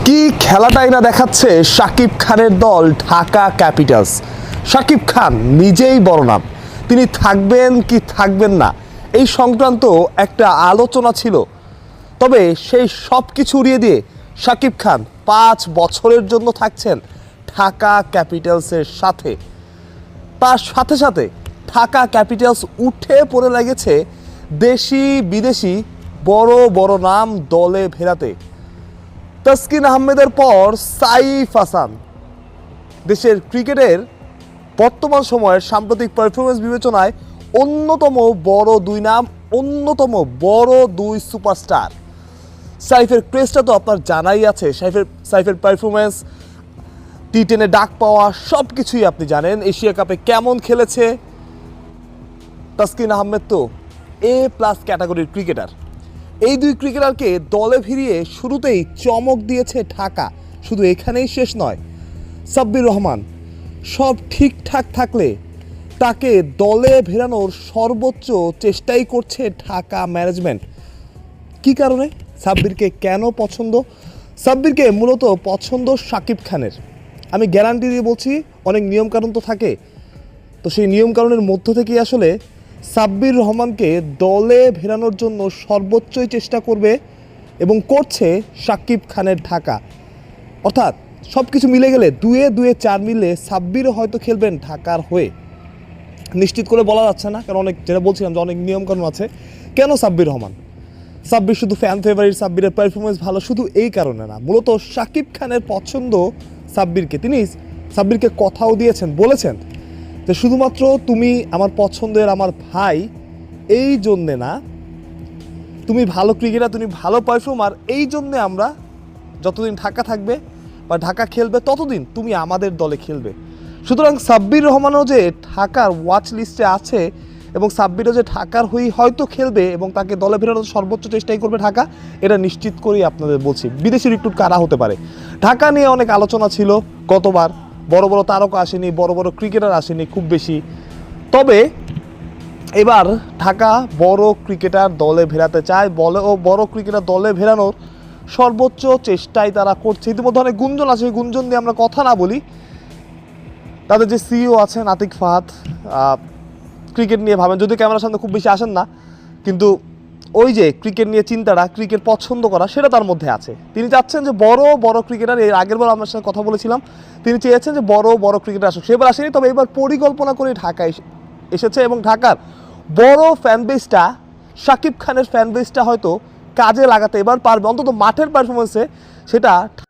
কি খেলাটাই না দেখাচ্ছে শাকিব খানের দল ঢাকা ক্যাপিটালস। শাকিব খান নিজেই বড় নাম, তিনি থাকবেন কি থাকবেন না এই সংক্রান্ত একটা আলোচনা ছিল। তবে সেই সব কিছু উড়িয়ে দিয়ে শাকিব খান 5 বছরের জন্য থাকছেন ঢাকা ক্যাপিটালসের সাথে। তার সাথে সাথে ঢাকা ক্যাপিটালস উঠে পড়ে লেগেছে দেশি বিদেশি বড় বড় নাম দলে ভেড়াতে। তাসকিন আহমেদের পর সাইফ হাসান দেশের ক্রিকেটের বর্তমান সময়ের সাম্প্রতিক পারফরমেন্স বিবেচনায় অন্যতম বড় দুই নাম, অন্যতম বড় দুই সুপারস্টার। সাইফের ক্রেজটা তো আপনার জানাই আছে, সাইফের পারফরমেন্স, টি10-এ ডাক পাওয়া, সব কিছুই আপনি জানেন। এশিয়া কাপে কেমন খেলেছে। তাসকিন আহমেদ তো A+ ক্যাটাগরির ক্রিকেটার। এই দুই ক্রিকেটারকে দলে ভিড়িয়ে শুরুতেই চমক দিয়েছে ঢাকা। শুধু এখানেই শেষ নয়, সাব্বির রহমান সব ঠিকঠাক থাকলে তাকে দলে ভেড়ানোর সর্বোচ্চ চেষ্টাই করছে ঢাকা ম্যানেজমেন্ট। কি কারণে সাব্বিরকে কেন পছন্দ? সাব্বিরকে মূলত পছন্দ শাকিব খানের। আমি গ্যারান্টি দিয়ে বলছি, অনেক নিয়মকানুন তো থাকে, তো সেই নিয়মকানুনের মধ্য থেকেই আসলে সাব্বির রহমানকে দলে ভেড়ানোর জন্য সর্বোচ্চই চেষ্টা করবে এবং করছে শাকিব খানের ঢাকা। অর্থাৎ সব কিছু মিলে গেলে 2-4 মিলে সাব্বিরও হয়তো খেলবেন ঢাকার হয়ে। নিশ্চিত করে বলা যাচ্ছে না, কারণ যেটা বলছিলাম যে অনেক নিয়মকানুন আছে। কেন সাব্বির রহমান? সাব্বির শুধু ফ্যান ফেভারিট, সাব্বিরের পারফরমেন্স ভালো, শুধু এই কারণে না, মূলত শাকিব খানের পছন্দ সাব্বিরকে। তিনি সাব্বিরকে কথাও দিয়েছেন, বলেছেন যে শুধুমাত্র তুমি আমার পছন্দের, আমার ভাই, এই জন্যে না, তুমি ভালো ক্রিকেটার, তুমি ভালো পারফর্মার, এই জন্যে আমরা যতদিন ঢাকা থাকবে বা ঢাকা খেলবে ততদিন তুমি আমাদের দলে খেলবে। সুতরাং সাব্বির রহমানও যে ঢাকার ওয়াচ লিস্টে আছে এবং সাব্বিরও যে ঢাকার হয়েই হয়তো খেলবে এবং তাকে দলে ফেরানোর সর্বোচ্চ চেষ্টাই করবে ঢাকা, এটা নিশ্চিত করেই আপনাদের বলছি। বিদেশি রিক্রুট কারা হতে পারে? ঢাকা নিয়ে অনেক আলোচনা ছিল গতবার, বড় বড় তারকা আসেনি, বড় বড় ক্রিকেটার আসেনি খুব বেশি। তবে এবার ঢাকা বড় ক্রিকেটার দলে ভেড়াতে চায়, বড় ক্রিকেটার দলে ভেড়ানোর সর্বোচ্চ চেষ্টাই তারা করছে। ইতিমধ্যে অনেক গুঞ্জন আছে, গুঞ্জন দিয়ে আমরা কথা না বলি। তাদের যে সিইও আছেন আতিক ফাহাদ, ক্রিকেট নিয়ে ভাবেন, যদি ক্যামেরার সামনে খুব বেশি আসেন না, কিন্তু ওই যে ক্রিকেট নিয়ে চিন্তাটা, ক্রিকেট পছন্দ করা, সেটা তার মধ্যে আছে। তিনি চাচ্ছেন যে বড় বড় ক্রিকেটার, এর আগের বার আমার সাথে কথা বলেছিলাম, তিনি চেয়েছেন যে বড় বড় ক্রিকেটার আসুক। সেবার আসেনি, তবে এবার পরিকল্পনা করে ঢাকায় এসেছে এবং ঢাকার বড় ফ্যান বেসটা, শাকিব খানের ফ্যান বেসটা হয়তো কাজে লাগাতে এবার পারবে, অন্তত মাঠের পারফরমেন্সে সেটা